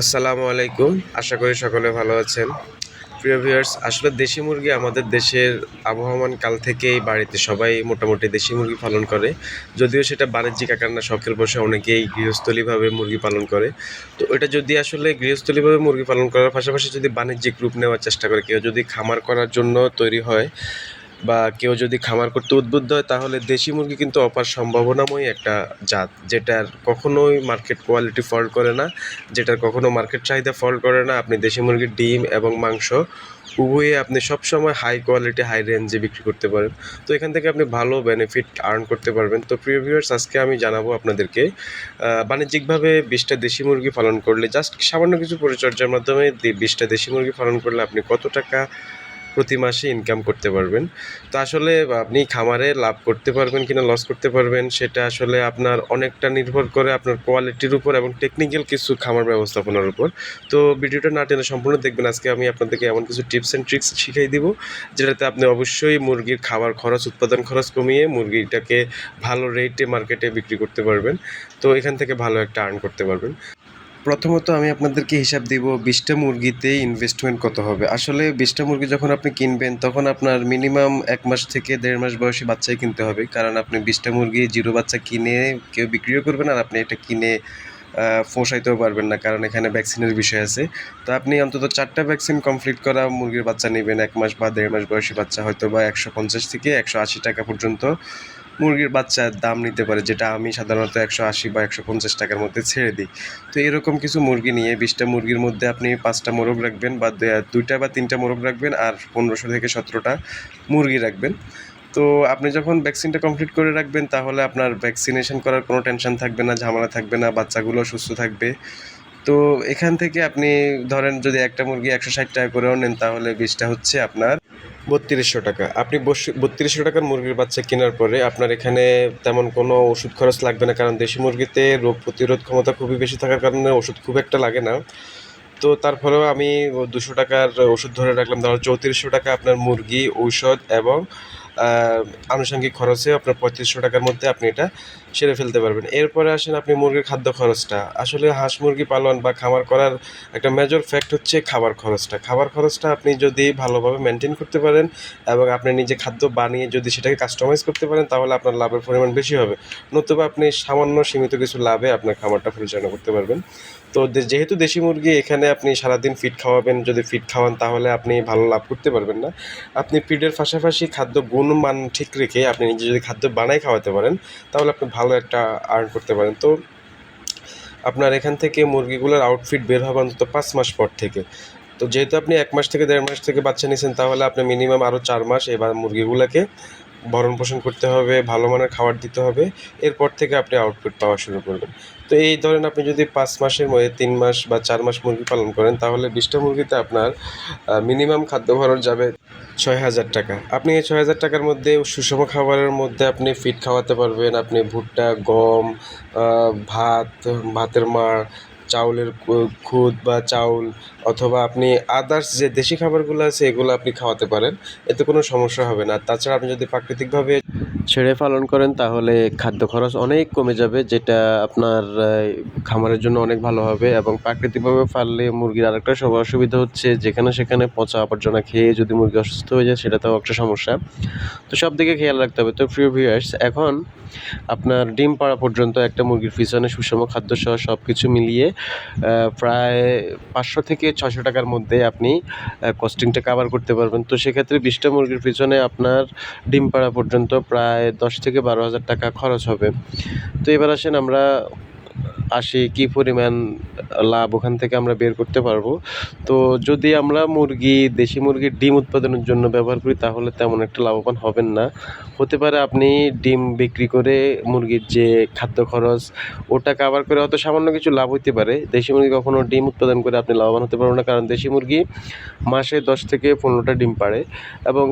আসসালামু আলাইকুম। আশা করি সকলে ভালো আছেন। প্রিয় ভিউয়ার্স, আসলে দেশি মুরগি আমাদের দেশের আবহমান কাল থেকেই বাড়িতে সবাই মোটামুটি দেশি মুরগি পালন করে। যদিও সেটা বাণিজ্যিক আকার না, শখের বশে অনেকেই গৃহস্থলীভাবে মুরগি পালন করে। তো এটা যদি আসলে গৃহস্থলীভাবে মুরগি পালন করার পাশাপাশি যদি বাণিজ্যিক রূপ নেওয়ার চেষ্টা করে, কেউ যদি খামার করার জন্য তৈরি হয় বা কেউ যদি খামার করতে উদ্বুদ্ধ হয়, তাহলে দেশি মুরগি কিন্তু অপার সম্ভাবনাময়ী একটা জাত, যেটার কখনোই মার্কেট কোয়ালিটি ফল্ট করে না, যেটার কখনো মার্কেট চাহিদা ফল্ট করে না। আপনি দেশি মুরগির ডিম এবং মাংস উভয়ে আপনি সবসময় হাই কোয়ালিটি হাই রেঞ্জে বিক্রি করতে পারেন। তো এখান থেকে আপনি ভালো বেনিফিট আর্ন করতে পারবেন। তো প্রিয় ভিউয়ার্স, আজকে আমি জানাবো আপনাদেরকে বাণিজ্যিকভাবে 20টা দেশি মুরগি পালন করলে, জাস্ট সামান্য কিছু পরিচর্যার মাধ্যমে 20টা দেশি মুরগি পালন করলে আপনি কত টাকা প্রতি মাসে ইনকাম করতে পারবেন। তো আসলে আপনি খামারে লাভ করতে পারবেন কিনা লস করতে পারবেন, সেটা আসলে আপনার অনেকটা নির্ভর করে আপনার কোয়ালিটির উপর এবং টেকনিক্যাল কিছু খামার ব্যবস্থাপনার উপর। তো ভিডিওটা না টেনে সম্পূর্ণ দেখবেন। আজকে আমি আপনাদেরকে এমন কিছু টিপস অ্যান্ড ট্রিক্স শিখিয়ে দিব, যেটাতে আপনি অবশ্যই মুরগির খাবার খরচ, উৎপাদন খরচ কমিয়ে মুরগিটাকে ভালো রেটে মার্কেটে বিক্রি করতে পারবেন। তো এখান থেকে ভালো একটা আর্ন করতে পারবেন। প্রথমত আমি আপনাদেরকে হিসাব দিব 20টা মুরগিতে ইনভেস্টমেন্ট কত হবে। আসলে 20টা মুরগি যখন আপনি কিনবেন, তখন আপনার মিনিমাম 1 মাস থেকে 1.5 মাস বয়সী বাচ্চাই কিনতে হবে। কারণ আপনি 20টা মুরগি জিরো বাচ্চা কিনে কেউ বিক্রিও করবে না, আর আপনি এটা কিনে পোষাইতেও পারবেন না, কারণ এখানে ভ্যাকসিনের বিষয় আছে। তো আপনি অন্তত 4টা ভ্যাকসিন কমপ্লিট করা মুরগির বাচ্চা নেবেন। 1 মাস বা 1.5 মাস বয়সী বাচ্চা হয়তো বা 150 থেকে 180 টাকা পর্যন্ত মুরগির বাচ্চার দাম নিতে পারে, যেটা আমি সাধারণত 180 বা 150 টাকার মধ্যে ছেড়ে দিই। তো এরকম কিছু মুরগি নিয়ে 20টা মুরগির মধ্যে আপনি 5টা মোরগ রাখবেন, বা 2টা বা 3টা মোরগ রাখবেন, আর 1500 থেকে 17টা মুরগি রাখবেন। তো আপনি যখন ভ্যাকসিনটা কমপ্লিট করে রাখবেন, তাহলে আপনার ভ্যাকসিনেশন করার কোনো টেনশন থাকবে না, ঝামেলা থাকবে না, বাচ্চাগুলো সুস্থ থাকবে। তো এখান থেকে আপনি ধরেন যদি একটা মুরগি 160 টাকা করেও নেন, তাহলে 20টা হচ্ছে আপনার 3200 টাকা। আপনি 3200 টাকার মুরগির বাচ্চা কেনার পরে আপনার এখানে তেমন কোনো ওষুধ খরচ লাগবে না, কারণ দেশি মুরগিতে রোগ প্রতিরোধ ক্ষমতা খুবই বেশি থাকার কারণে ওষুধ খুব একটা লাগে না। তো তারপরেও আমি 200 টাকার ওষুধ ধরে রাখলাম, ধরো 3400 টাকা আপনার মুরগি, ঔষধ এবং আনুষঙ্গিক খরচে আপনার 3500 টাকার মধ্যে আপনি এটা সেরে ফেলতে পারবেন। এরপরে আসেন আপনি মুরগির খাদ্য খরচটা। আসলে হাঁস মুরগি পালন বা খামার করার একটা মেজর ফ্যাক্ট হচ্ছে খাবার খরচটা। খাবার খরচটা আপনি যদি ভালোভাবে মেনটেন করতে পারেন এবং আপনি নিজে খাদ্য বানিয়ে যদি সেটাকে কাস্টমাইজ করতে পারেন, তাহলে আপনার লাভের পরিমাণ বেশি হবে। নতুবা আপনি সামান্য সীমিত কিছু লাভে আপনার খামারটা পরিচালনা করতে পারবেন। তো যেহেতু দেশি মুরগি, এখানে আপনি সারাদিন ফিড খাওয়াবেন, যদি ফিড খাওয়ান তাহলে আপনি ভালো লাভ করতে পারবেন না। আপনি ফিডের পাশাপাশি খাদ্য গুণমান ঠিক রেখে আপনি নিজে যদি খাদ্য বানাই খাওয়াতে পারেন, তাহলে আপনি ভালো একটা আর্ন করতে পারেন। তো আপনার এখান থেকে মুরগিগুলোর আউটফিট বের হবে অন্তত 5 মাস পর থেকে। তো যেহেতু আপনি 1 মাস থেকে 1.5 মাস থেকে বাচ্চা নিয়েছেন, তাহলে আপনি মিনিমাম আরও 4 মাস এবার মুরগিগুলোকে ভরণ পোষণ করতে হবে, ভালো মানের খাবার দিতে হবে। এরপর থেকে আপনি আউটপুট পাওয়া শুরু করবেন। তো এই ধরেন আপনি যদি 5 মাসের মধ্যে 3 মাস বা 4 মাস মুরগি পালন করেন, তাহলে 20টা মুরগিতে আপনার মিনিমাম খাদ্য খরচ যাবে 6000 টাকা। আপনি এই 6000 টাকার মধ্যে সুষম খাবারের মধ্যে আপনি ফিড খাওয়াতে পারবেন। আপনি ভুট্টা, গম, ভাত, ভাতের মাড়, চাউলের খুদ বা চাউল, অথবা আপনি আদার্স যে দেশি খাবারগুলো আছে এগুলো আপনি খাওয়াতে পারেন। এতে কোনো সমস্যা হবে না। তাছাড়া আপনি যদি প্রাকৃতিকভাবে ছেড়ে পালন করেন, তাহলে খাদ্য খরচ অনেক কমে যাবে, যেটা আপনার খামারের জন্য অনেক ভালো হবে। এবং প্রাকৃতিকভাবে পাললে মুরগির আরেকটা অসুবিধা হচ্ছে, যেখানে সেখানে পচা আবর্জনা খেয়ে যদি মুরগি অসুস্থ হয়ে যায়, সেটাতেও একটা সমস্যা। তো সব দিকে খেয়াল রাখতে হবে। তো প্রিয় ভিউয়ার্স, এখন আপনার ডিম পাড়া পর্যন্ত একটা মুরগির পিছনে সুষম খাদ্যসহ সব কিছু মিলিয়ে প্রায় 500 থেকে 600 টাকার মধ্যে আপনি কস্টিংটা কাভার করতে পারবেন। তো সেক্ষেত্রে 20টা মুরগির পিছনে আপনার ডিম পাড়া পর্যন্ত প্রায় 10 থেকে 12,000 টাকা খরচ হবে। তো এবার আসেন আমরা আসি কী পরিমাণ লাভ ওখান থেকে আমরা বের করতে পারবো। তো যদি আমরা দেশি মুরগির ডিম উৎপাদনের জন্য ব্যবহার করি, তাহলে তেমন একটা লাভবান হবেন না। হতে পারে আপনি ডিম বিক্রি করে মুরগির যে খাদ্য খরচ ওটা কাভার করে হয়তো সামান্য কিছু লাভ হইতে পারে। দেশি মুরগি কখনো ডিম উৎপাদন করে আপনি লাভবান হতে পারবেন না, কারণ দেশি মুরগি মাসে 10 থেকে 15টা ডিম পাড়ে, এবং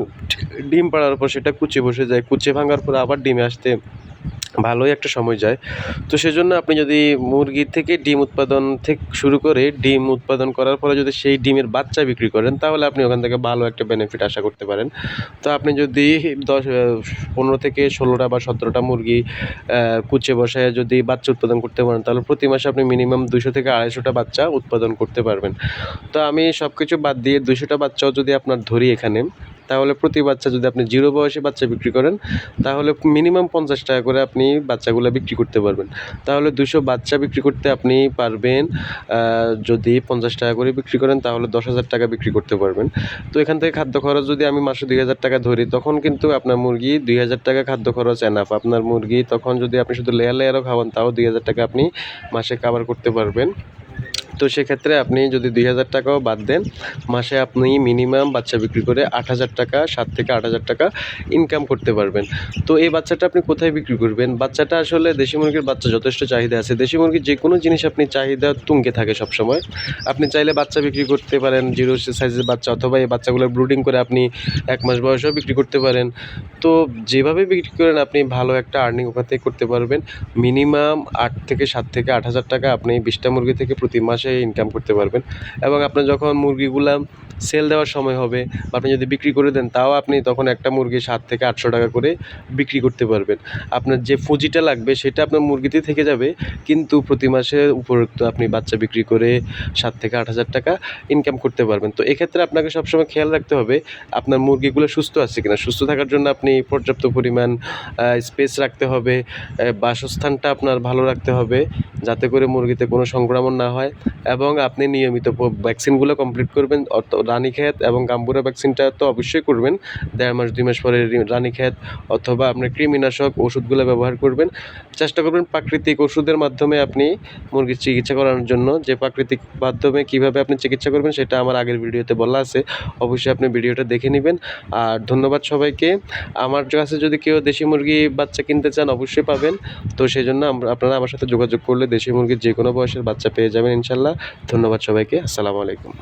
ডিম পাড়ার পর সেটা কুচে বসে যায়। কুচে ভাঙার পরে আবার ডিমে আসতে ভালোই একটা সময় যায়। তো সেজন্য আপনি যদি মুরগির থেকে ডিম উৎপাদন থেকে শুরু করে ডিম উৎপাদন করার পরে যদি সেই ডিমের বাচ্চা বিক্রি করেন, তাহলে আপনি ওখান থেকে ভালো একটা বেনিফিট আশা করতে পারেন। তো আপনি যদি 15 থেকে 16টা বা 17টা মুরগি কুচে বসায় যদি বাচ্চা উৎপাদন করতে পারেন, তাহলে প্রতি মাসে আপনি মিনিমাম 200 থেকে 250টা বাচ্চা উৎপাদন করতে পারবেন। তো আমি সবকিছু বাদ দিয়ে 200টা বাচ্চাও যদি আপনার ধরি এখানে, তাহলে প্রতি বাচ্চা যদি আপনি 0 বয়সে বাচ্চা বিক্রি করেন, তাহলে মিনিমাম 50 টাকা করে আপনি বাচ্চাগুলো বিক্রি করতে পারবেন। তাহলে 200 বাচ্চা বিক্রি করতে আপনি পারবেন, যদি 50 টাকা করে বিক্রি করেন তাহলে 10,000 টাকা বিক্রি করতে পারবেন। তো এখান থেকে খাদ্য খরচ যদি আমি মাসে 2,000 টাকা ধরি, তখন কিন্তু আপনার মুরগি 2,000 টাকা খাদ্য খরচ এনাফ। আপনার মুরগি তখন যদি আপনি শুধু লেয়ারও খাওয়ান, তাও 2,000 টাকা আপনি মাসে কাভার করতে পারবেন। তো সেক্ষেত্রে আপনি যদি 2,000 টাকাও বাদ দেন, মাসে আপনি মিনিমাম বাচ্চা বিক্রি করে 8,000 টাকা, 7 থেকে 8,000 টাকা ইনকাম করতে পারবেন। তো এই বাচ্চাটা আপনি কোথায় বিক্রি করবেন? বাচ্চাটা আসলে দেশি মুরগির বাচ্চা যথেষ্ট চাহিদা আছে। দেশি মুরগির যে কোনো জিনিস আপনি চাহিদা তুঙ্গে থাকে সবসময়। আপনি চাইলে বাচ্চা বিক্রি করতে পারেন, 0 সাইজের বাচ্চা, অথবা এই বাচ্চাগুলোর ব্রুডিং করে আপনি 1 মাস বয়সেও বিক্রি করতে পারেন। তো যেভাবে বিক্রি করেন আপনি ভালো একটা আর্নিং ওখান থেকে করতে পারবেন। মিনিমাম 7 থেকে 8,000 টাকা আপনি 20টা মুরগি থেকে প্রতি মাসে ইনকাম করতে পারবেন। এবং আপনার যখন মুরগিগুলা সেল দেওয়ার সময় হবে বা আপনি যদি বিক্রি করে দেন, তাও আপনি তখন একটা মুরগি 7 থেকে 800 টাকা করে বিক্রি করতে পারবেন। আপনার যে পুঁজিটা লাগবে সেটা আপনার মুরগিতে থেকে যাবে, কিন্তু প্রতি মাসে উপরোক্ত আপনি বাচ্চা বিক্রি করে 7 থেকে 8,000 টাকা ইনকাম করতে পারবেন। তো এক্ষেত্রে আপনাকে সবসময় খেয়াল রাখতে হবে আপনার মুরগিগুলো সুস্থ আছে কিনা। সুস্থ থাকার জন্য আপনি পর্যাপ্ত পরিমাণ স্পেস রাখতে হবে, বাসস্থানটা আপনার ভালো রাখতে হবে, যাতে করে মুরগিতে কোনো সংক্রমণ না হয়। এবং আপনি নিয়মিত ভ্যাকসিনগুলো কমপ্লিট করবেন। রানীক্ষেত এবং গাম্বুরা ভ্যাকসিনটা তো অবশ্যই করবেন। 1.5 মাস 2 মাস পরে রানীক্ষেত অথবা আপনার কৃমিনাশক ওষুধগুলো ব্যবহার করবেন। চেষ্টা করবেন প্রাকৃতিক ওষুধের মাধ্যমে আপনি মুরগির চিকিৎসা করানোর জন্য। যে প্রাকৃতিক মাধ্যমে কীভাবে আপনি চিকিৎসা করবেন সেটা আমার আগের ভিডিওতে বলা আছে, অবশ্যই আপনি ভিডিওটা দেখে নেবেন। আর ধন্যবাদ সবাইকে। আমার কাছে যদি কেউ দেশি মুরগি বাচ্চা কিনতে চান অবশ্যই পাবেন। তো সেই জন্য আপনারা আমার সাথে যোগাযোগ করলে দেশি মুরগির যে কোনো বয়সের বাচ্চা পেয়ে যাবেন ইনশাল্লাহ। ধন্যবাদ সবাইকে। আসসালামু আলাইকুম।